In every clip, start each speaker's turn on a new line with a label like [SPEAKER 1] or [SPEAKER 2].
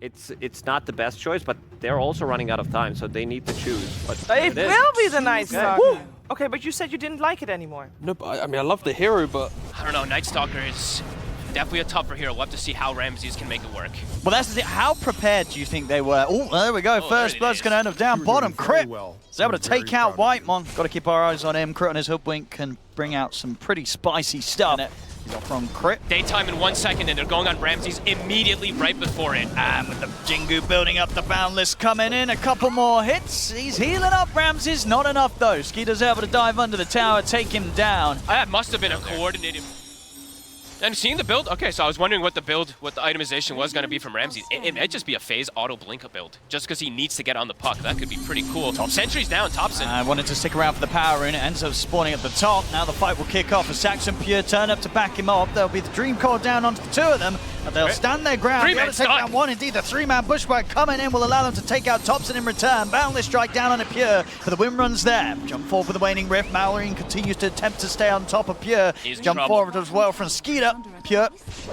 [SPEAKER 1] it's not the best choice, but they're also running out of time, so they need to choose. But
[SPEAKER 2] It will be the Night Stalker.
[SPEAKER 3] Woo!
[SPEAKER 2] Okay, but you said you didn't like it anymore.
[SPEAKER 3] No, but I mean, I love the hero, but
[SPEAKER 4] I don't know, Night Stalker is definitely a tougher hero. We'll have to see how Ramses can make it work.
[SPEAKER 5] Well, that's the thing. How prepared do you think they were? Oh, there we go. First blood's going to end up down bottom. Crit is able to take out Whitemon. Got to keep our eyes on him. Crit on his hoodwink can bring out some pretty spicy stuff. He's off from Crit.
[SPEAKER 4] Daytime in 1 second, and they're going on Ramses immediately right before it.
[SPEAKER 5] And with the Jingu building up, the Boundless coming in. A couple more hits. He's healing up Ramses. Not enough, though. Skeeter's able to dive under the tower, take him down.
[SPEAKER 4] That must have been a coordinated... And seeing the build, okay, so I was wondering what the itemization was going to be from Ramses. It might just be a phase auto blink build, just because he needs to get on the puck. That could be pretty cool. Sentry's down, Thompson.
[SPEAKER 5] I wanted to stick around for the power rune. It ends up spawning at the top. Now the fight will kick off as Saxon Pure turn up to back him up. There'll be the Dream Core down onto the two of them, but they'll stand their ground. Be able to take down one. Indeed, the three-man bushwhack coming in will allow them to take out Thompson in return. Boundless strike down on a Pure, but the win runs there. Jump forward with the waning rift. Mallory continues to attempt to stay on top of Pure. Jump forward as well from Skeeter. Pure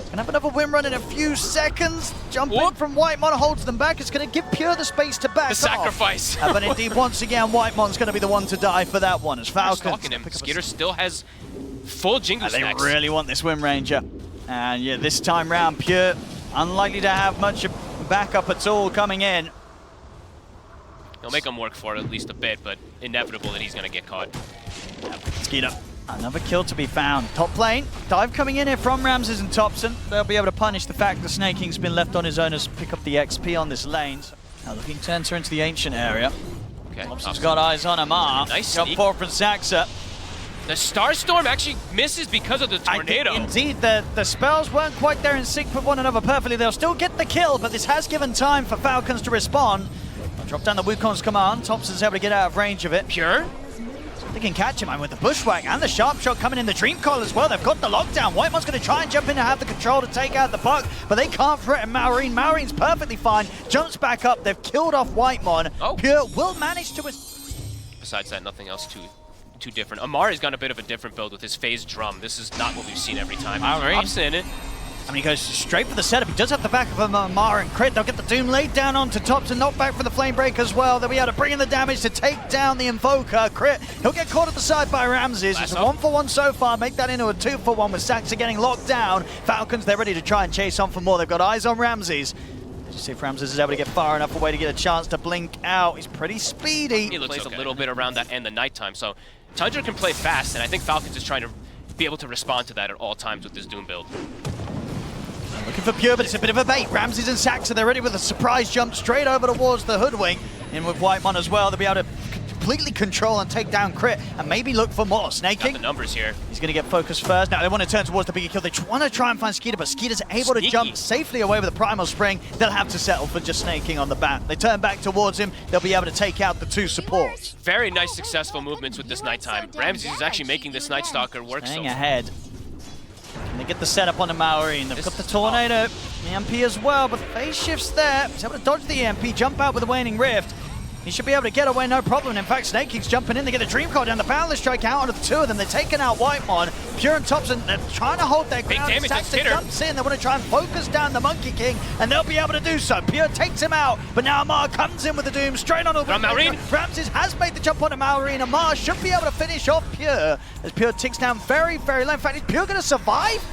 [SPEAKER 5] gonna have another win run in a few seconds. Jump in from Whitemon holds them back. It's gonna give Pure the space to back off.
[SPEAKER 4] The sacrifice.
[SPEAKER 5] But indeed, once again, Whitemon's gonna be the one to die for that one as Falcons.
[SPEAKER 4] Him. Skeeter still has full Jingu stacks.
[SPEAKER 5] They really want this Wind Ranger. And yeah, this time round, Pure unlikely to have much backup at all coming in.
[SPEAKER 4] He'll make him work for it at least a bit, but inevitable that he's gonna get caught.
[SPEAKER 5] Skeeter. Another kill to be found. Top lane, dive coming in here from Ramses and Thompson. They'll be able to punish the fact that Snake King's been left on his own as pick up the XP on this lane. So now looking to enter into the ancient area.
[SPEAKER 4] Okay.
[SPEAKER 5] Thompson's got eyes on Amar.
[SPEAKER 4] Nice
[SPEAKER 5] Jump forward from Saxa.
[SPEAKER 4] The Starstorm actually misses because of the tornado.
[SPEAKER 5] Indeed, the spells weren't quite there in sync with one another perfectly. They'll still get the kill, but this has given time for Falcons to respond. I'll drop down the Wukong's command. Thompson's able to get out of range of it.
[SPEAKER 4] Pure.
[SPEAKER 5] They can catch him, and with the bushwhack and the sharp shot coming in the Dream Coil as well, they've got the lockdown. Whitemon's going to try and jump in and have the control to take out the puck, but they can't threaten Maureen. Maureen's perfectly fine, jumps back up. They've killed off Whitemon. Pure will manage to...
[SPEAKER 4] Besides that, nothing else too different. Amari's got a bit of a different build with his phase drum. This is not what we've seen every time. He's in it.
[SPEAKER 5] I mean, he goes straight for the setup. He does have the back of Amar and Crit. They'll get the Doom laid down onto Thompson, knocked back for the Flame Break as well. They'll be able to bring in the damage to take down the Invoker. Crit, he'll get caught at the side by Ramses. It's a 1-for-1 so far. Make that into a 2-for-1 with Saxa getting locked down. Falcons, they're ready to try and chase on for more. They've got eyes on Ramses. Let's see if Ramses is able to get far enough away to get a chance to blink out. He's pretty speedy.
[SPEAKER 4] He plays a little bit around that and the nighttime, so Tundra can play fast, and I think Falcons is trying to be able to respond to that at all times with this Doom build.
[SPEAKER 5] Looking for Pure, but it's a bit of a bait. Ramses and Saxa, they're ready with a surprise jump straight over towards the Hoodwink. In with Whitemon as well, they'll be able to completely control and take down Crit, and maybe look for more. Snake King.
[SPEAKER 4] Got the numbers here.
[SPEAKER 5] He's going to get focused first. Now they want to turn towards the bigger kill. They want to try and find Skeeter, but Skeeter's able to jump safely away with the Primal Spring. They'll have to settle for just Snake King on the back. They turn back towards him. They'll be able to take out the two supports.
[SPEAKER 4] Very nice, successful movements with this nighttime. Ramses is actually making this Night Stalker work.
[SPEAKER 5] Staying ahead. And they get the setup on the Maureen. They've got the Tornado, the EMP as well, but the phase shift's there. He's able to dodge the EMP, jump out with the Waning Rift. He should be able to get away, no problem. In fact, Snake King's jumping in. They get the Dream Coil down. The Boundless strike out onto the two of them. They're taking out Whitemon. Pure and Thompson, they're trying to hold their ground.
[SPEAKER 4] Big damage.
[SPEAKER 5] Saxon jumps in. They want to try and focus down the Monkey King, and they'll be able to do so. Pure takes him out, but now Amar comes in with the Doom straight on the
[SPEAKER 4] Maureen.
[SPEAKER 5] Ramses has made the jump on Maureen. Amar should be able to finish off Pure as Pure ticks down very, very low. In fact, is Pure going to survive?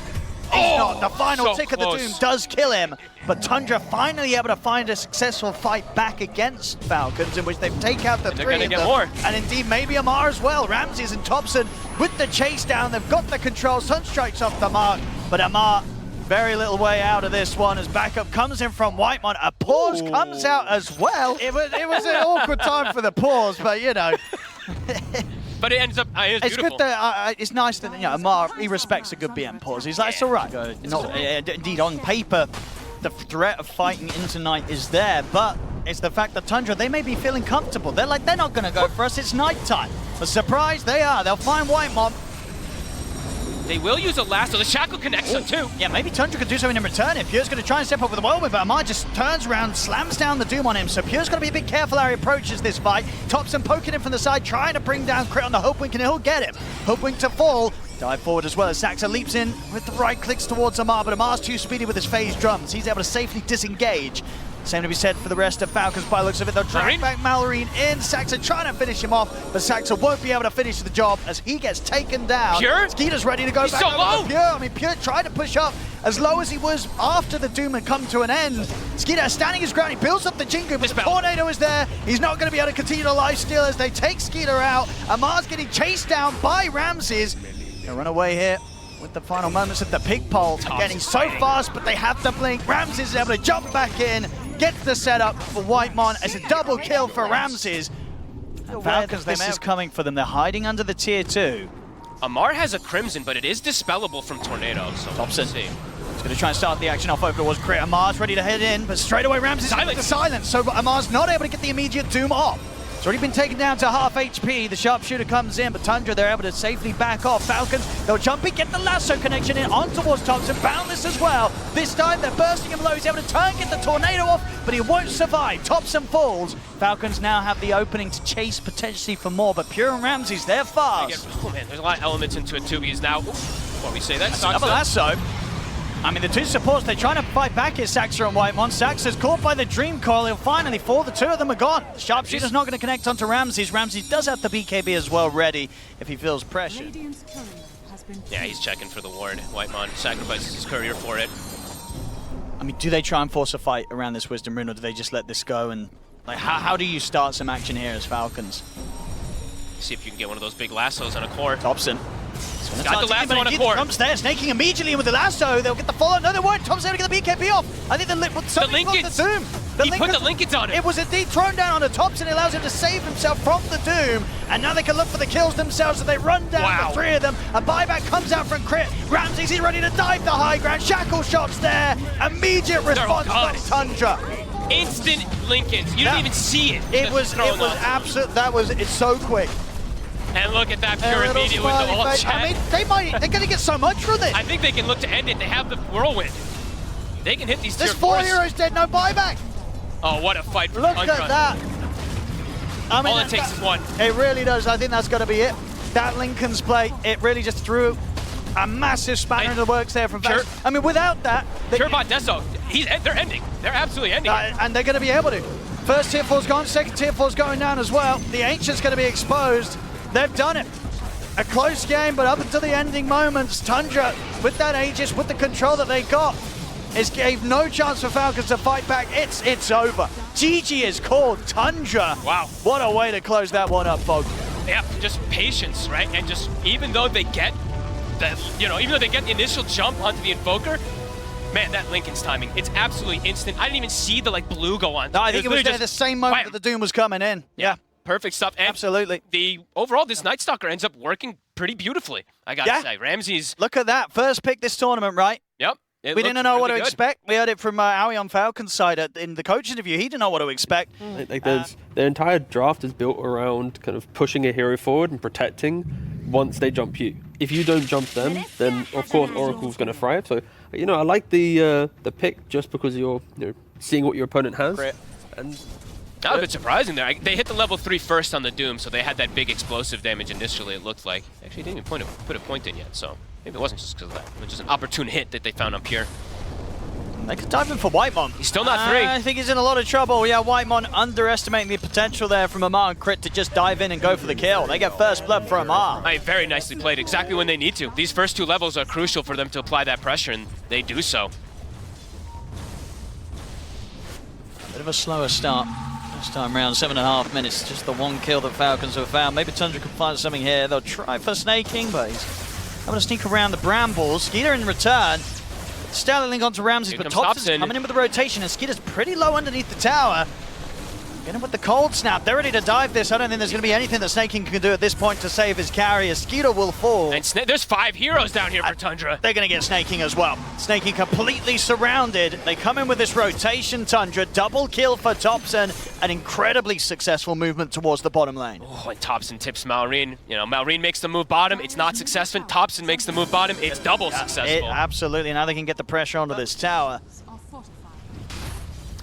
[SPEAKER 5] He's not. The final tick of the Doom does kill him, but Tundra finally able to find a successful fight back against Falcons, in which they've taken out the three of them.
[SPEAKER 4] More.
[SPEAKER 5] And indeed, maybe Amar as well. Ramses and Thompson with the chase down. They've got the control. Sunstrike's off the mark, but Amar very little way out of this one as backup comes in from Whitemon. A pause comes out as well. It was an awkward time for the pause, but you know.
[SPEAKER 4] But it ends up, it's beautiful.
[SPEAKER 5] Good that, it's nice that, you know, Amar, he respects a good BM pause. He's like, it's all right. Indeed, on paper, the threat of fighting into night is there, but it's the fact that Tundra, they may be feeling comfortable. They're like, they're not going to go for us. It's nighttime. But surprise, they are. They'll find Whitemon.
[SPEAKER 4] They will use a lasso. The shackle connects them too.
[SPEAKER 5] Yeah, maybe Tundra could do something in return. If Pure's going to try and step up with the whirlwind, but Amar just turns around, slams down the Doom on him. So Pure's got to be a bit careful how he approaches this fight. Thompson poking him from the side, trying to bring down Crit on the Hoodwink, and he'll get him. Hoodwink to fall. Dive forward as well as Saxa leaps in with the right clicks towards Amar, but Amar's too speedy with his phase drums. He's able to safely disengage. Same to be said for the rest of Falcons by the looks of it. They'll drag back Mallory in. Saxa trying to finish him off, but Saxa won't be able to finish the job as he gets taken down.
[SPEAKER 4] Pure?
[SPEAKER 5] Skeeter's ready to go back
[SPEAKER 4] so
[SPEAKER 5] over
[SPEAKER 4] low.
[SPEAKER 5] to Pure. I mean, Pure tried to push up as low as he was after the Doom had come to an end. Skeeter standing his ground. He builds up the Jingu, but the Tornado is there. He's not going to be able to continue to lifesteal as they take Skeeter out. Amar's getting chased down by Ramses. They'll run away here with the final moments of the pig pole. Getting so fast, but they have the blink. Ramses is able to jump back in, gets the setup for Whitemon. It's a double kill for Ramses. And Falcons, this is coming for them. They're hiding under the tier 2.
[SPEAKER 4] Amar has a Crimson, but it is dispellable from Tornado, so
[SPEAKER 5] Thompson.
[SPEAKER 4] we'll see.
[SPEAKER 5] He's going to try and start the action off over towards Crit. Amar's ready to head in, but straight away Ramses with the silence. So Amar's not able to get the immediate Doom off. It's already been taken down to half HP. The sharpshooter comes in, but Tundra, they're able to safely back off. Falcons, they'll jump in, get the lasso connection in on towards Thompson. Boundless as well. This time they're bursting him low. He's able to turn, get the tornado off, but he won't survive. Thompson falls. Falcons now have the opening to chase potentially for more, but Pure and Ramses, they're fast.
[SPEAKER 4] Oh man, there's a lot of elements into it too, because now, before we say that,
[SPEAKER 5] Another lasso. I mean, the two supports, they're trying to fight back here, Saxa and Whitemon. Saxa's caught by the Dream Coil. He'll finally fall. The two of them are gone. The sharpshooter's not going to connect onto Ramses. Ramses does have the BKB as well ready if he feels pressured.
[SPEAKER 4] yeah, he's checking for the ward. Whitemon sacrifices his courier for it.
[SPEAKER 5] I mean, do they try and force a fight around this Wisdom Rune, or do they just let this go? And like, how do you start some action here as Falcons?
[SPEAKER 4] See if you can get one of those big lassos on a core.
[SPEAKER 5] Thompson.
[SPEAKER 4] Got the lasso on a core.
[SPEAKER 5] Trump's there, snaking immediately in with the lasso. They'll get the follow. No, they won't. Trump's able to get the BKB off. I think the
[SPEAKER 4] Linkens.
[SPEAKER 5] The Doom.
[SPEAKER 4] He put the Linkens on him.
[SPEAKER 5] It was indeed thrown down onto Thompson. It allows him to save himself from the Doom. And now they can look for the kills themselves. So they run down the three of them. A buyback comes out from Crit. Ramses, he's ready to dive the high ground. Shackle shots there. Immediate response from Tundra.
[SPEAKER 4] Instant Linkens. You didn't even see it.
[SPEAKER 5] It was absolute. It's so quick.
[SPEAKER 4] And look at that Pure immediately with the ult chat.
[SPEAKER 5] I mean, they're going to get so much from this.
[SPEAKER 4] I think they can look to end it. They have the whirlwind. They can hit these tier 4s.
[SPEAKER 5] There's 4 heroes dead, no buyback.
[SPEAKER 4] Oh, what a fight for
[SPEAKER 5] Look
[SPEAKER 4] Tundra.
[SPEAKER 5] at that. I mean,
[SPEAKER 4] all it takes is one.
[SPEAKER 5] It really does. I think that's got to be it. That Lincoln's play, it really just threw a massive spanner in the works there from Pure. I mean, without that...
[SPEAKER 4] Pure bot Deso, they're ending. They're absolutely ending.
[SPEAKER 5] And they're going to be able to. First tier 4's gone, second tier 4's going down as well. The Ancient's going to be exposed. They've done it. A close game, but up until the ending moments, Tundra, with that Aegis, with the control that they got, gave no chance for Falcons to fight back. It's over. GG is called. Tundra.
[SPEAKER 4] Wow.
[SPEAKER 5] What a way to close that one up, folks.
[SPEAKER 4] Yeah, just patience, right? And just even though they get the initial jump onto the Invoker, man, that Lincoln's timing, it's absolutely instant. I didn't even see the blue go on.
[SPEAKER 5] No, I think it was there the same moment that the Doom was coming in. Yeah.
[SPEAKER 4] Perfect stuff. And
[SPEAKER 5] absolutely.
[SPEAKER 4] Overall, this Night Stalker ends up working pretty beautifully, I gotta say. Ramses.
[SPEAKER 5] Look at that. First pick this tournament, right?
[SPEAKER 4] Yep.
[SPEAKER 5] We didn't know what to expect. We heard it from Aoi on Falcon's side in the coach interview. He didn't know what to expect.
[SPEAKER 3] Their entire draft is built around kind of pushing a hero forward and protecting once they jump you. If you don't jump them, then of course Oracle's going to thrive. So, I like the pick just because you're seeing what your opponent has. And
[SPEAKER 4] that was a bit surprising there. They hit the level 3 first on the Doom, so they had that big explosive damage initially, it looked like. Actually, didn't even put a point in yet, so maybe it wasn't just because of that. It was just an opportune hit that they found on Pure.
[SPEAKER 5] They could dive in for Whitemon.
[SPEAKER 4] He's still not 3.
[SPEAKER 5] I think he's in a lot of trouble. Yeah, Whitemon underestimating the potential there from Amar and Crit to just dive in and go for the kill. They get first blood for Amar.
[SPEAKER 4] Very nicely played, exactly when they need to. These first 2 levels are crucial for them to apply that pressure, and they do so.
[SPEAKER 5] Bit of a slower start. This time around, 7.5 minutes, just the one kill that Falcons have found. Maybe Tundra can find something here. They'll try for snaking, but he's able to sneak around the brambles. Skeeter in return. Stellar link onto Ramses, but Thompson's coming in with the rotation, and Skeeter's pretty low underneath the tower. Get him with the cold snap. They're ready to dive this. I don't think there's going to be anything that Snaking can do at this point to save his carry. Skeeter will fall.
[SPEAKER 4] And there's 5 heroes down here for Tundra.
[SPEAKER 5] They're going to get Snaking as well. Snaking completely surrounded. They come in with this rotation, Tundra. Double kill for Thompson. An incredibly successful movement towards the bottom lane.
[SPEAKER 4] Oh, and Thompson tips Malrine. Malrine makes the move bottom. It's not successful. Thompson makes the move bottom. It's double successful.
[SPEAKER 5] Absolutely. Now they can get the pressure onto this tower.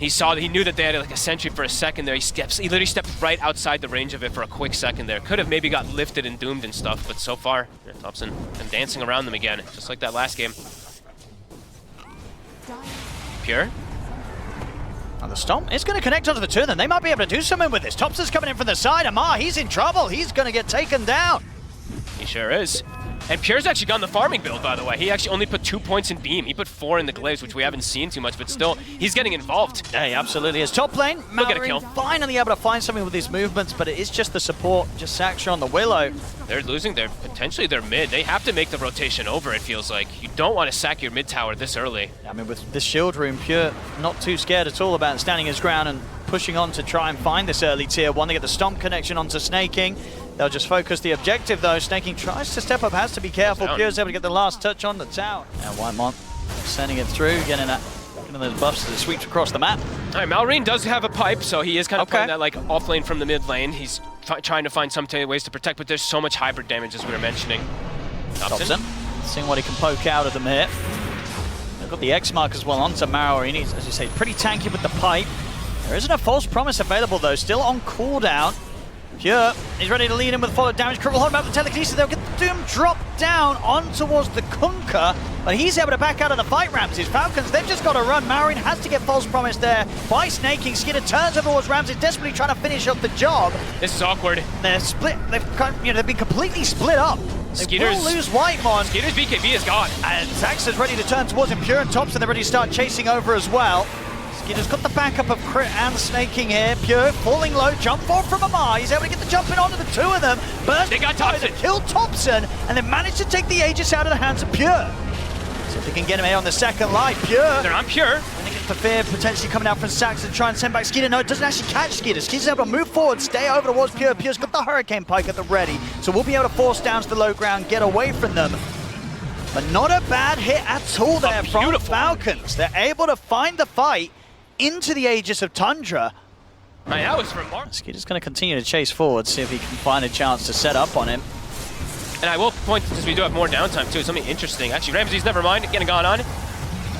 [SPEAKER 4] He knew that they had like a sentry for a second there. He literally stepped right outside the range of it for a quick second there. Could have maybe got lifted and doomed and stuff, but so far, yeah, Thompson and dancing around them again, just like that last game. Pure.
[SPEAKER 5] And the Stomp is going to connect onto the two of them. They might be able to do something with this. Thompson's coming in from the side. Amar, he's in trouble. He's going to get taken down.
[SPEAKER 4] He sure is. And Pure's actually gone the farming build, by the way. He actually only put 2 points in Beam. He put 4 in the Glaives, which we haven't seen too much, but still, he's getting involved.
[SPEAKER 5] Yeah, he absolutely is. Top lane,
[SPEAKER 4] He'll get a
[SPEAKER 5] Mallory
[SPEAKER 4] kill.
[SPEAKER 5] finally able to find something with his movements, but it is just the support, just Saxtra on the Willow.
[SPEAKER 4] They're losing potentially their mid. They have to make the rotation over, it feels like. You don't want to sack your mid tower this early.
[SPEAKER 5] I mean, with this shield room, Pure not too scared at all about standing his ground and pushing on to try and find this early tier 1. They get the Stomp connection onto Snaking. They'll just focus the objective though. Snaking tries to step up, has to be careful. Pure's able to get the last touch on the tower. And Whitemont sending it through, getting those buffs that sweeps across the map.
[SPEAKER 4] All right, Malrine does have a pipe, so he is kind of playing that like off lane from the mid lane. He's trying to find some ways to protect, but there's so much hybrid damage as we were mentioning.
[SPEAKER 5] Thompson, seeing what he can poke out of them here. They've got the X mark as well onto Malrine. He's, as you say, pretty tanky with the pipe. There isn't a false promise available though, still on cooldown. Pure, he's ready to lead in with followed damage. Cripple hold him out with the telekinesis. They'll get the Doom drop down on towards the Kunkka, but he's able to back out of the fight. Ramses. Falcons, they've just got to run. Malrine has to get false promise there by Snaking. Skidder turns over towards Ramses, desperately trying to finish up the job.
[SPEAKER 4] This is awkward.
[SPEAKER 5] They're split. They've been completely split up. They will lose Whitemon.
[SPEAKER 4] Skitter's BKB is gone.
[SPEAKER 5] And Zax is ready to turn towards him. Pure and Thompson, they're ready to start chasing over as well. Skitter's got the backup of Crit and Snaking here. Pure falling low, jump forward from Amar. He's able to get the jump in onto the two of them. Burst
[SPEAKER 4] they got Thompson.
[SPEAKER 5] Killed Thompson, and they managed to take the Aegis out of the hands of Pure. So if they can get him here on the second line, Pure.
[SPEAKER 4] They're on Pure.
[SPEAKER 5] And they get the fear potentially coming out from Sax and try and send back Skidder. No, it doesn't actually catch Skidder. Skidder's able to move forward, stay over towards Pure. Pure's got the Hurricane Pike at the ready. So we'll be able to force down to the low ground, get away from them. But not a bad hit at all there from Falcons. They're able to find the fight into the Aegis of Tundra.
[SPEAKER 4] Man, that was remarkable.
[SPEAKER 5] Skidder's going to continue to chase forward, see if he can find a chance to set up on him.
[SPEAKER 4] And I will point, since we do have more downtime too, something interesting. Actually, Ramses, never mind, getting gone on.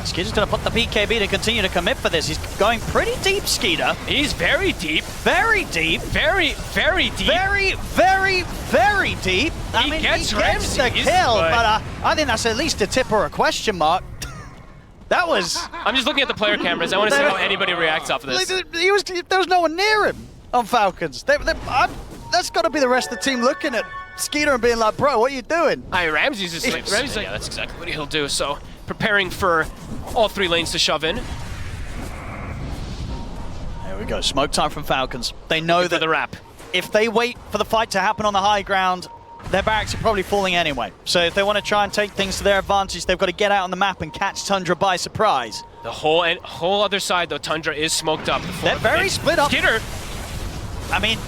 [SPEAKER 5] Skidder's going to put the BKB to continue to commit for this. He's going pretty deep, Skidder.
[SPEAKER 4] He's very deep.
[SPEAKER 5] Very deep.
[SPEAKER 4] Very, very deep.
[SPEAKER 5] Very, very, very deep. I mean, he gets the kill, but I think that's at least a tip or a question mark. That was...
[SPEAKER 4] I'm just looking at the player cameras. I want to see how anybody reacts off of this.
[SPEAKER 5] There was no one near him on Falcons. That's got to be the rest of the team looking at Skidder and being like, bro, what are you doing?
[SPEAKER 4] Ramses is like, yeah, that's exactly what he'll do. So preparing for all 3 lanes to shove in.
[SPEAKER 5] There we go. Smoke time from Falcons. They know that
[SPEAKER 4] the wrap.
[SPEAKER 5] If they wait for the fight to happen on the high ground, their barracks are probably falling anyway. So if they want to try and take things to their advantage, they've got to get out on the map and catch Tundra by surprise.
[SPEAKER 4] The whole other side, though, Tundra is smoked up.
[SPEAKER 5] They're very split up.
[SPEAKER 4] Skidder.
[SPEAKER 5] I mean,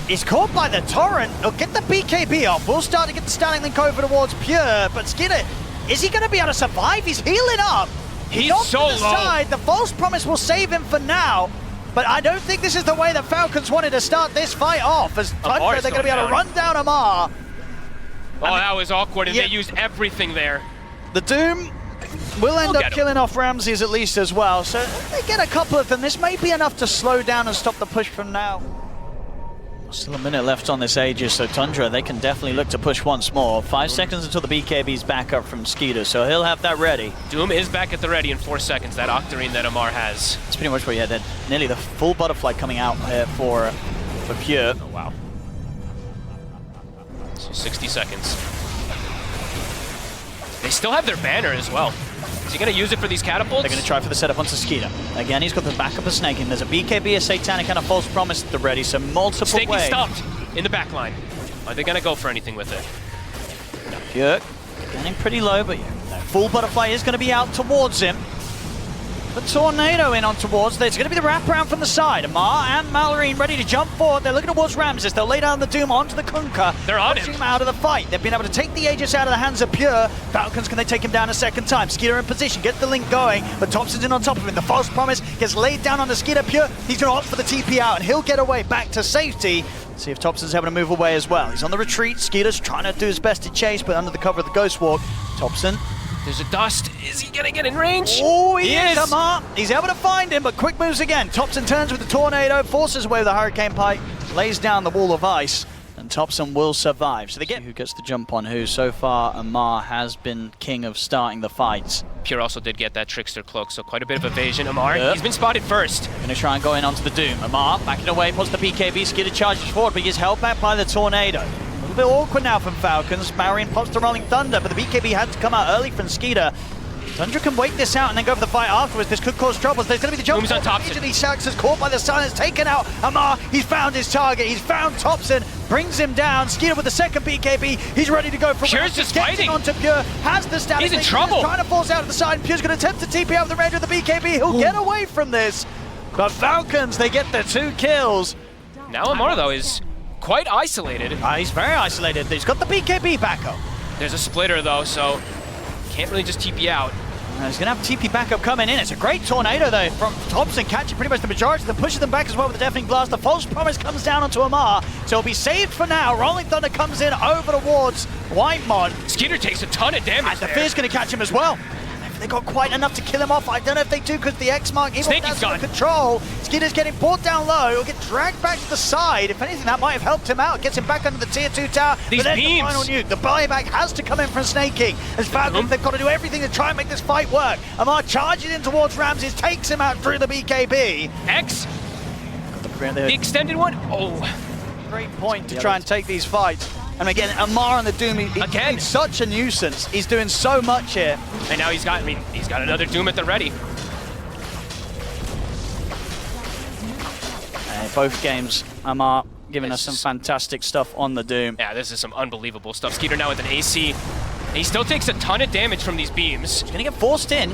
[SPEAKER 5] he's caught by the Torrent. He'll get the BKB off. We'll start to get the standing link over towards Pure. But Skidder, is he going to be able to survive? He's healing up.
[SPEAKER 4] He's so low.
[SPEAKER 5] Side. The false promise will save him for now. But I don't think this is the way the Falcons wanted to start this fight off. As Tundra, they're going to be able to run down Amar.
[SPEAKER 4] Oh, that was awkward, and they used everything there.
[SPEAKER 5] The Doom will end up killing off Ramses at least as well. So they get a couple of them. This may be enough to slow down and stop the push from now. Still a minute left on this Aegis, so Tundra, they can definitely look to push once more. 5 seconds until the BKB's back up from Skidder, so he'll have that ready.
[SPEAKER 4] Doom is back at the ready in 4 seconds, that Octarine that Amar has.
[SPEAKER 5] That's pretty much what you had. Nearly the full butterfly coming out here for Pure.
[SPEAKER 4] Oh, wow. So 60 seconds. They still have their banner as well. Is he going to use it for these catapults?
[SPEAKER 5] They're going to try for the setup onto Skidder. Again, he's got the backup of Snaking. There's a BKB, a Satanic, and a False Promise at the ready, so multiple
[SPEAKER 4] Snaking
[SPEAKER 5] ways.
[SPEAKER 4] stopped in the back line. Are they going to go for anything with it?
[SPEAKER 5] Pure getting pretty low, but full butterfly is going to be out towards him. The Tornado in on towards. There's going to be the wraparound from the side. Amar and Mallory ready to jump forward. They're looking towards Ramses. They'll lay down the Doom onto the Kunkka.
[SPEAKER 4] They're on
[SPEAKER 5] him out of the fight. They've been able to take the Aegis out of the hands of Pure. Falcons, can they take him down a second time? Skidder in position, get the link going, but Thompson's in on top of him. The false promise gets laid down on the Skidder. Pure, he's going to opt for the TP out, and he'll get away back to safety. See if Thompson's able to move away as well. He's on the retreat. Skidder's trying to do his best to chase, but under the cover of the Ghost Walk, Thompson
[SPEAKER 4] There's a dust. Is he gonna get in range?
[SPEAKER 5] Oh, he is.
[SPEAKER 4] is.
[SPEAKER 5] Amar. He's able to find him, but quick moves again. Thompson turns with the tornado, forces away with the hurricane pike, lays down the wall of ice, and Thompson will survive. So they get who gets the jump on who. So far, Amar has been king of starting the fights.
[SPEAKER 4] Pure also did get that Trickster cloak, so quite a bit of evasion. Amar,
[SPEAKER 5] Yep.
[SPEAKER 4] he's been spotted first.
[SPEAKER 5] Gonna try and go in onto the Doom. Amar backing away, puts the BKB. Skidder charges forward, but he gets held back by the tornado. A little bit awkward now from Falcons. Marion pops the Rolling Thunder, but the BKB had to come out early from Skidder. Tundra can wait this out and then go for the fight afterwards. This could cause troubles. There's going to be the jump.
[SPEAKER 4] Moves on Thompson.
[SPEAKER 5] Immediately Shax is caught by the silence, taken out. Amar, he's found his target. He's found Thompson, brings him down. Skidder with the second BKB. He's ready to go for
[SPEAKER 4] Pure's just
[SPEAKER 5] Gets
[SPEAKER 4] fighting.
[SPEAKER 5] onto Pure, has the status.
[SPEAKER 4] He's in
[SPEAKER 5] He's
[SPEAKER 4] trouble.
[SPEAKER 5] trying to force out to the side. Pure's going to attempt to TP out the range of the BKB. He'll get away from this. But Falcons, they get the 2 kills.
[SPEAKER 4] Now Amar, though, is quite isolated.
[SPEAKER 5] He's very isolated. He's got the BKB backup.
[SPEAKER 4] There's a splitter, though, so can't really just TP out.
[SPEAKER 5] He's going to have TP backup coming in. It's a great tornado, though, from Thompson, catching pretty much the majority of them, pushing them back as well with the deafening blast. The false promise comes down onto Amar, so he'll be saved for now. Rolling Thunder comes in over towards Whitemon.
[SPEAKER 4] Skeeter takes a ton of damage
[SPEAKER 5] And the
[SPEAKER 4] there.
[SPEAKER 5] Fear's going to catch him as well. They got quite enough to kill him off. I don't know if they do because the X mark, even
[SPEAKER 4] Snakey's
[SPEAKER 5] that's under
[SPEAKER 4] gone.
[SPEAKER 5] control. Skinner's getting brought down low. He'll get dragged back to the side. If anything, that might have helped him out. Gets him back under the tier 2 tower.
[SPEAKER 4] These
[SPEAKER 5] but then
[SPEAKER 4] beams.
[SPEAKER 5] the final nuke. The buyback has to come in from Snake King. As Falcons, they've got to do everything to try and make this fight work. Amar charges in towards Ramses, takes him out through the BKB.
[SPEAKER 4] X, the extended one. Oh,
[SPEAKER 5] Great point to try and take these fights. And again, Amar on the Doom, he's such a nuisance. He's doing so much here.
[SPEAKER 4] and now he's got another Doom at the ready.
[SPEAKER 5] Both games, Amar giving us some fantastic stuff on the Doom.
[SPEAKER 4] Yeah, this is some unbelievable stuff. Skeeter now with an AC. He still takes a ton of damage from these beams.
[SPEAKER 5] He's gonna get forced in.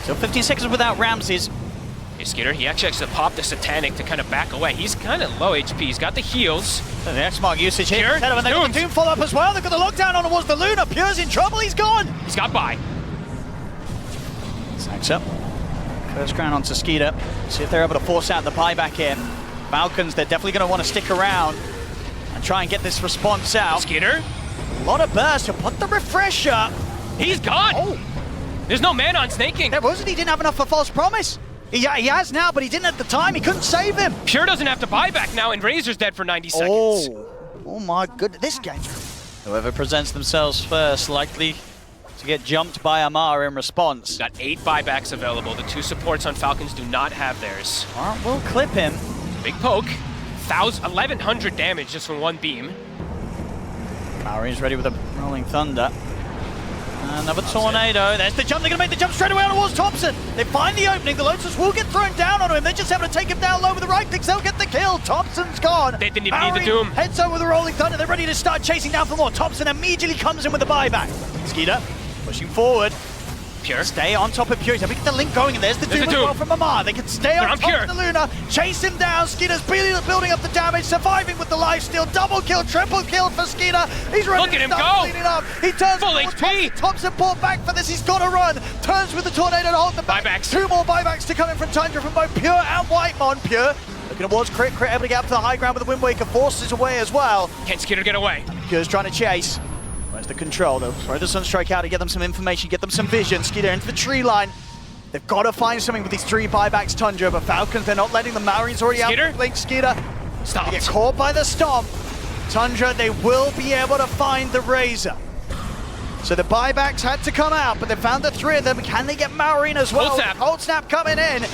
[SPEAKER 5] Still 15 seconds without Ramses.
[SPEAKER 4] Hey, Skeeter, he actually has to pop the Satanic to kind of back away. He's kind of low HP. He's got the heals.
[SPEAKER 5] The X-Mark usage here.
[SPEAKER 4] Pure,
[SPEAKER 5] And they've got the Doom follow-up as well. They've got the lockdown on towards the Luna. Pure's in trouble. He's gone.
[SPEAKER 4] He's got by.
[SPEAKER 5] Sacks up. First ground onto Skeeter. See if they're able to force out the buyback here. Falcons, they're definitely going to want to stick around and try and get this response out.
[SPEAKER 4] Skeeter,
[SPEAKER 5] A lot of burst. He'll put the refresher.
[SPEAKER 4] he's gone.
[SPEAKER 5] Oh,
[SPEAKER 4] There's no man on Snaking.
[SPEAKER 5] there wasn't. He didn't have enough for false promise. He has now, but he didn't at the time. He couldn't save him.
[SPEAKER 4] Pure doesn't have to buy back now, and Razor's dead for 90 seconds.
[SPEAKER 5] Oh my goodness, this game. Whoever presents themselves first, likely to get jumped by Amar in response.
[SPEAKER 4] Got 8 buybacks available. The 2 supports on Falcons do not have theirs.
[SPEAKER 5] Alright, we'll clip him.
[SPEAKER 4] Big poke. 1,100 damage just from 1 beam.
[SPEAKER 5] Maori's ready with a Rolling Thunder. Another tornado. There's the jump. They're going to make the jump straight away on towards Thompson. They find the opening. The Lotus will get thrown down on him. They just have to take him down low with the right clicks. They'll get the kill. Thompson's gone.
[SPEAKER 4] They didn't even need the Doom.
[SPEAKER 5] Heads over with the Rolling Thunder. They're ready to start chasing down for more. Thompson immediately comes in with the buyback. Skeeter pushing forward.
[SPEAKER 4] Pure.
[SPEAKER 5] Stay on top of Pure. He's able to get the link going, and there's the Doom as well from Amar. They can stay
[SPEAKER 4] They're
[SPEAKER 5] on
[SPEAKER 4] on
[SPEAKER 5] top
[SPEAKER 4] Pure.
[SPEAKER 5] of the Luna, chase him down. Skeeter's building up the damage, surviving with the lifesteal. Double kill, triple kill for Skeeter. He's ready
[SPEAKER 4] Look at
[SPEAKER 5] to
[SPEAKER 4] him
[SPEAKER 5] start
[SPEAKER 4] go.
[SPEAKER 5] cleaning up. He turns
[SPEAKER 4] Full
[SPEAKER 5] towards
[SPEAKER 4] HP.
[SPEAKER 5] Thompson pulled back for this. He's got to run. Turns with the tornado to hold the back.
[SPEAKER 4] Buybacks.
[SPEAKER 5] 2 more buybacks to come in from Tundra from both Pure and Whitemon. Pure looking towards Crit. Crit able to get up to the high ground with the Wind Waker. Forces away as well.
[SPEAKER 4] Can Skeeter get away?
[SPEAKER 5] Pure's trying to chase. Where's the control? They'll throw the Sunstrike out to get them some information, get them some vision. Skeeter into the tree line. They've got to find something with these 3 buybacks, Tundra, but Falcons, they're not letting them. Maori's already
[SPEAKER 4] Skeeter?
[SPEAKER 5] out. Blink Skeeter.
[SPEAKER 4] Stop.
[SPEAKER 5] They get caught by the stomp. Tundra, they will be able to find the Razor. So the buybacks had to come out, but they found the 3 of them. Can they get Maori in as well?
[SPEAKER 4] Cold snap.
[SPEAKER 5] Cold snap coming in.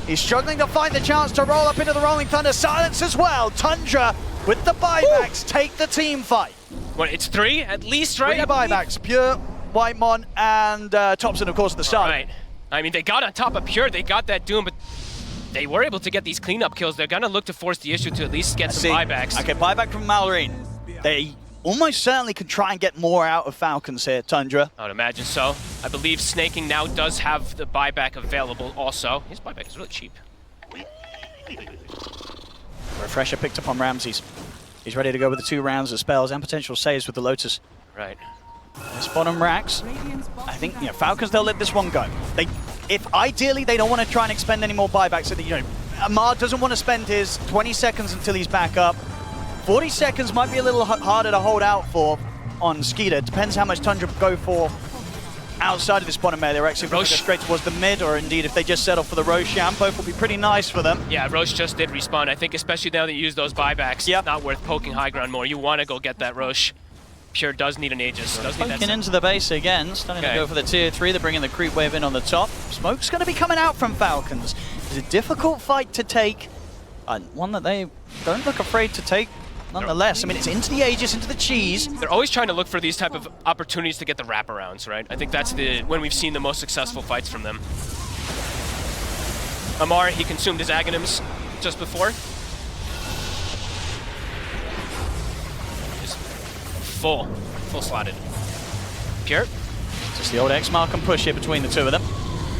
[SPEAKER 5] He's struggling to find the chance to roll up into the Rolling Thunder. Silence as well. Tundra, with the buybacks, take the team fight.
[SPEAKER 4] What, it's 3 at least, right?
[SPEAKER 5] 3
[SPEAKER 4] I believe?
[SPEAKER 5] buybacks. Pure, Whitemon, and Thompson, of course, at the start.
[SPEAKER 4] Right. I mean, they got on top of Pure. They got that Doom, but they were able to get these cleanup kills. They're going to look to force the issue to at least get some buybacks.
[SPEAKER 5] Okay, buyback from Malorine. They almost certainly could try and get more out of Falcons here, Tundra.
[SPEAKER 4] I would imagine so. I believe Snaking now does have the buyback available also. His buyback is really cheap.
[SPEAKER 5] Refresher picked up on Ramses. He's ready to go with the 2 rounds of spells and potential saves with the Lotus.
[SPEAKER 4] Right.
[SPEAKER 5] This bottom racks. I think, Falcons, they'll let this one go. If ideally they don't want to try and expend any more buybacks, so that, Amar doesn't want to spend his 20 seconds until he's back up. 40 seconds might be a little harder to hold out for on Skeeter. Depends how much Tundra go for outside of this bottom melee. They're actually going to go straight towards the mid, or indeed if they just settle for the Roshan, both will be pretty nice for them.
[SPEAKER 4] Yeah, Roche just did respawn. I think especially now that you use those buybacks,
[SPEAKER 5] Yep.
[SPEAKER 4] not worth poking high ground more. You want to go get that Roche. Pure does need an Aegis. Does need that
[SPEAKER 5] Poking into the base again, starting to go for the tier 3. They're bringing the creep wave in on the top. Smoke's going to be coming out from Falcons. It's a difficult fight to take, and one that they don't look afraid to take nonetheless. I mean, it's into the Aegis, into the cheese.
[SPEAKER 4] They're always trying to look for these type of opportunities to get the wraparounds, right? I think that's when we've seen the most successful fights from them. Amar, he consumed his Aghanims just before. Just full slotted. Pure.
[SPEAKER 5] Just the old X-Mark and push it between the two of them.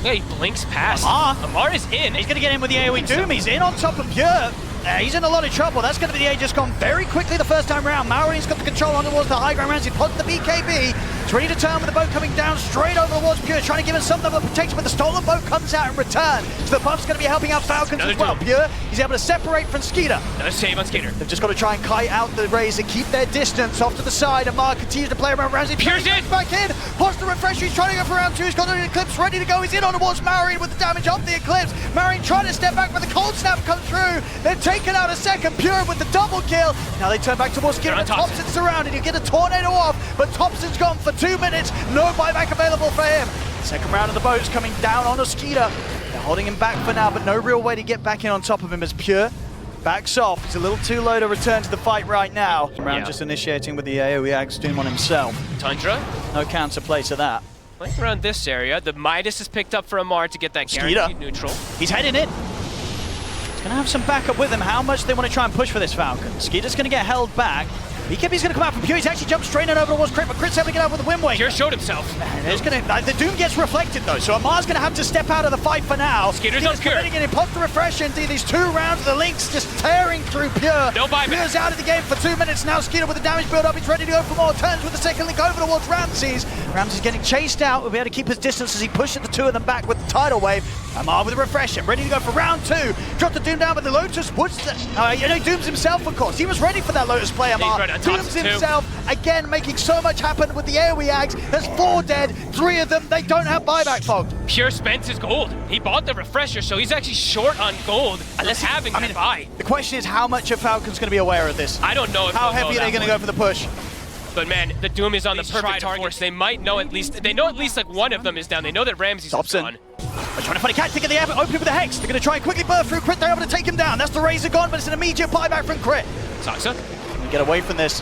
[SPEAKER 4] Yeah, he blinks past.
[SPEAKER 5] Amar
[SPEAKER 4] is in.
[SPEAKER 5] He's going to get in with the AoE Doom. He's in on top of Pure. He's in a lot of trouble. That's going to be the Aegis gone very quickly the first time round. Maori's got the control on towards the high ground rounds. He pods the BKB. He's ready to turn with the boat coming down straight over towards Pure, trying to give him some level of protection, but the stolen boat comes out in return. So the buff's going to be helping out Falcons as well. Pure, he's able to separate from Skeeter.
[SPEAKER 4] Another save on Skeeter.
[SPEAKER 5] They've just got to try and kite out the Razor, keep their distance off to the side. Amar continues to play around Ramsey.
[SPEAKER 4] Pure's in.
[SPEAKER 5] Back in. Pops the refresher. He's trying to go for round 2. He's got an Eclipse ready to go. He's in on towards Maori with the damage off the Eclipse. Maori trying to step back, but the cold snap comes through. They're taken out a second. Pure with the double kill. Now they turn back towards Skeeter. Thompson's surrounded. You get a tornado off, but Thompson's gone for 2 minutes. No buyback available for him. Second round of the boat's coming down on a Skeeter. They're holding him back for now, but no real way to get back in on top of him as Pure backs off. He's a little too low to return to the fight right now. Round just initiating with the AoE Axe Doom on himself.
[SPEAKER 4] Tundra.
[SPEAKER 5] No counterplay to that.
[SPEAKER 4] Playing around this area. The Midas is picked up for Amar to get that guaranteed neutral.
[SPEAKER 5] He's heading in. He's going to have some backup with him. How much they want to try and push for this Falcon? Skeeter's going to get held back. BKB's going to come out from Pure. He's actually jumped straight in over towards Crit, but Crit's able to get out with the Wind Wake.
[SPEAKER 4] Pure showed himself.
[SPEAKER 5] The Doom gets reflected though, so Amar's going to have to step out of the fight for now.
[SPEAKER 4] Skeeter's on Pure.
[SPEAKER 5] Getting in, pops the refresh into these 2 rounds. The Lynx just tearing through Pure.
[SPEAKER 4] No buyback.
[SPEAKER 5] Pure's out of the game for 2 minutes now. Skeeter with the damage build up. He's ready to go for more turns with the second link over towards Ramses. Ramses getting chased out. We'll be able to keep his distance as he pushes the 2 of them back with the tidal wave. Amar with a refresher, ready to go for round 2. Dropped the Doom down, but the Lotus puts Dooms himself, of course. He was ready for that Lotus play, Amar. Dooms himself, again, making so much happen with the AoE Axe. There's 4 dead, 3 of them, they don't have buyback, folks.
[SPEAKER 4] Pure spent his gold. He bought the refresher, so he's actually short on gold. Unless having to buy.
[SPEAKER 5] The question is how much of Falcon's going to be aware of this?
[SPEAKER 4] I don't know if
[SPEAKER 5] how heavy are they going to go for the push?
[SPEAKER 4] But man, the Doom is on the perfect target. They might know at least, like one of them is down. They know that Ramses is gone.
[SPEAKER 5] They're trying to find a cat, take the air, open with the Hex. They're going to try and quickly burst through Crit. They're able to take him down. That's the Razor gone, but it's an immediate buyback from Crit.
[SPEAKER 4] Saxa.
[SPEAKER 5] Get away from this.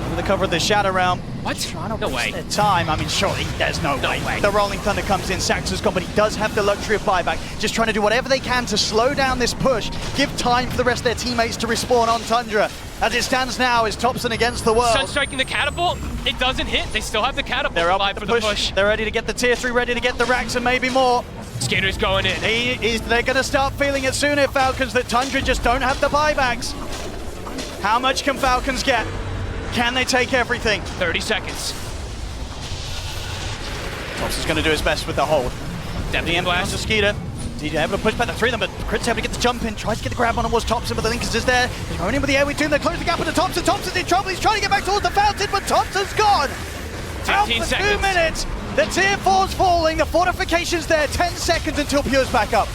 [SPEAKER 5] Under the cover of the Shadow Realm.
[SPEAKER 4] What? No way.
[SPEAKER 5] Their time. I mean, surely there's no way. The Rolling Thunder comes in. Saxa's gone, but he does have the luxury of buyback. Just trying to do whatever they can to slow down this push. Give time for the rest of their teammates to respawn on Tundra. As it stands now, is Thompson against the world.
[SPEAKER 4] Sun striking the catapult. It doesn't hit. They still have the catapult.
[SPEAKER 5] They're up for the push. They're ready to get the tier 3, ready to get the racks and maybe more.
[SPEAKER 4] Skater's going in.
[SPEAKER 5] They're going to start feeling it soon, Falcons, that Tundra just don't have the buybacks. How much can Falcons get? Can they take everything?
[SPEAKER 4] 30 seconds.
[SPEAKER 5] Thompson's going to do his best with the hold.
[SPEAKER 4] Deputy blast
[SPEAKER 5] to Skeeter. He's able to push back the 3 of them, but Crit's able to get the jump in, tries to get the grab on towards Thompson, but the Linkers is there. He's going in with the AoE Doom, they're closing the gap into Thompson. Thompson's in trouble, he's trying to get back towards the fountain, but Thompson's gone.
[SPEAKER 4] 15 seconds.
[SPEAKER 5] 2 minutes. The tier 4's falling, the fortification's there, 10 seconds until Pure's back up.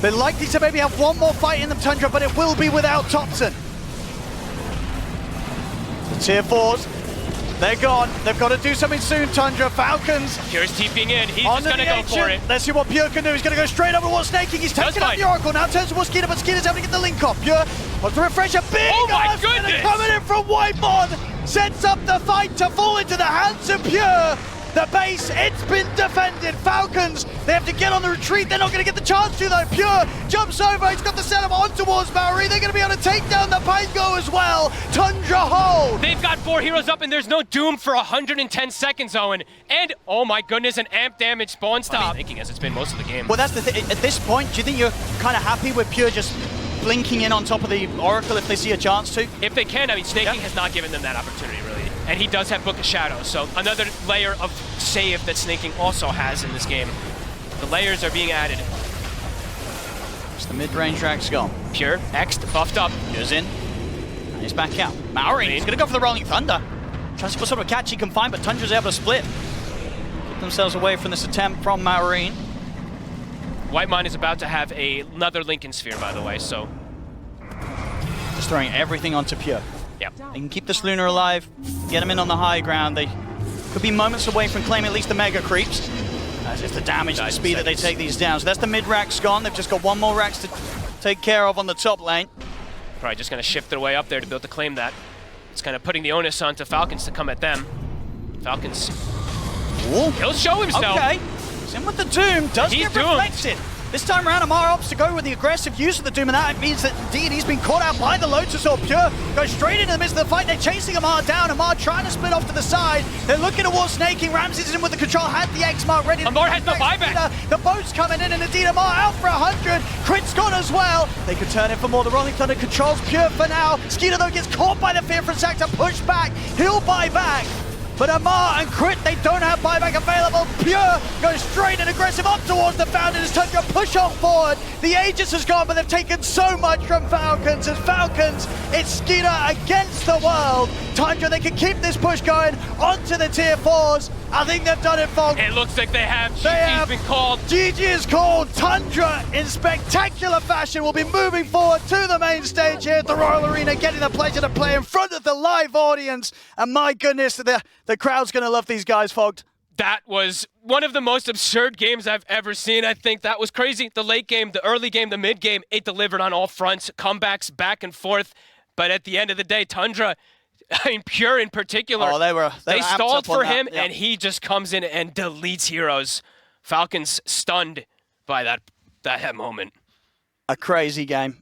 [SPEAKER 5] They're likely to maybe have one more fight in them, Tundra, but it will be without Thompson. The tier 4s, they're gone. They've got to do something soon, Tundra. Falcons.
[SPEAKER 4] Pure's TPing in. He's just going to go for it.
[SPEAKER 5] Let's see what Pure can do. He's going to go straight over towards Snaking. He's taking out the Oracle. Now turns towards Skeeter, but Skeeter's able to get the link off. Pure wants to refresh a big
[SPEAKER 4] goodness!
[SPEAKER 5] Coming in from Whitemon. Sets up the fight to fall into the hands of Pure. The base, it's been defended. Falcons, they have to get on the retreat. They're not going to get the chance to though. Pure jumps over. He's got the setup on towards Maori. They're going to be able to take down the Pango as well. Tundra hold.
[SPEAKER 4] They've got 4 heroes up and there's no Doom for 110 seconds, Owen. And, oh my goodness, an amp damage spawn stop. Thinking as it's been most of the game.
[SPEAKER 5] Well, that's the thing. At this point, do you think you're kind of happy with Pure just blinking in on top of the Oracle if they see a chance to?
[SPEAKER 4] If they can, I mean, Snaking has not given them that opportunity, really. And he does have Book of Shadows, so another layer of save that Snaking also has in this game. The layers are being added.
[SPEAKER 5] Just the mid-range rack's gone.
[SPEAKER 4] Pure, X'd, buffed up.
[SPEAKER 5] Pure's in, and he's back out. Maori, he's going to go for the Rolling Thunder. Tries to put sort of a catch he can find, but Tundra's able to split. themselves away from this attempt from Marine.
[SPEAKER 4] Whitemine is about to have another Lincoln Sphere, by the way, so...
[SPEAKER 5] Just throwing everything onto Pure.
[SPEAKER 4] Yep.
[SPEAKER 5] They can keep this Lunar alive, get him in on the high ground. They could be moments away from claiming at least the Mega Creeps. That's just the damage and the speed that they take these down. So that's the mid-racks gone. They've just got one more racks to take care of on the top lane.
[SPEAKER 4] Probably just going to shift their way up there to be able to claim that. It's kind of putting the onus onto Falcons to come at them. Falcons...
[SPEAKER 5] Ooh.
[SPEAKER 4] He'll show himself.
[SPEAKER 5] Okay. He's in with the Doom. Does
[SPEAKER 4] He's
[SPEAKER 5] get reflected. This time around, Amar opts to go with the aggressive use of the Doom, and that means that indeed he's been caught out by the Lotus Orb. Pure goes straight into the midst of the fight. They're chasing Amar down. Amar trying to split off to the side. They're looking towards snaking. Ramses in with the control, had the X mark ready.
[SPEAKER 4] Amar has the buyback.
[SPEAKER 5] The boat's coming in, and indeed Amar out for 100. Crit's gone as well. They could turn it for more. The Rolling Thunder controls Pure for now. Skeeter, though, gets caught by the fear from Sack to push back. He'll buy back. But Amar and Crit, they don't have buyback available. Pure goes straight and aggressive up towards the Fountain. It's Tundra push on forward. The Aegis has gone, but they've taken so much from Falcons. As Falcons, it's Skeeter against the world. Tundra, they can keep this push going onto the tier 4s. I think they've done it, Fog.
[SPEAKER 4] It looks like they have.
[SPEAKER 5] They
[SPEAKER 4] GG's been called.
[SPEAKER 5] GG is called. Tundra, in spectacular fashion, will be moving forward to the main stage here at the Royal Arena, getting the pleasure to play in front of the live audience. And my goodness, the crowd's going to love these guys, Fogged.
[SPEAKER 4] That was one of the most absurd games I've ever seen. I think that was crazy. The late game, the early game, the mid game, it delivered on all fronts. Comebacks back and forth. But at the end of the day, Tundra, I mean, Pure in particular, they stalled for him, and he just comes in and deletes heroes. Falcons stunned by that moment.
[SPEAKER 5] A crazy game.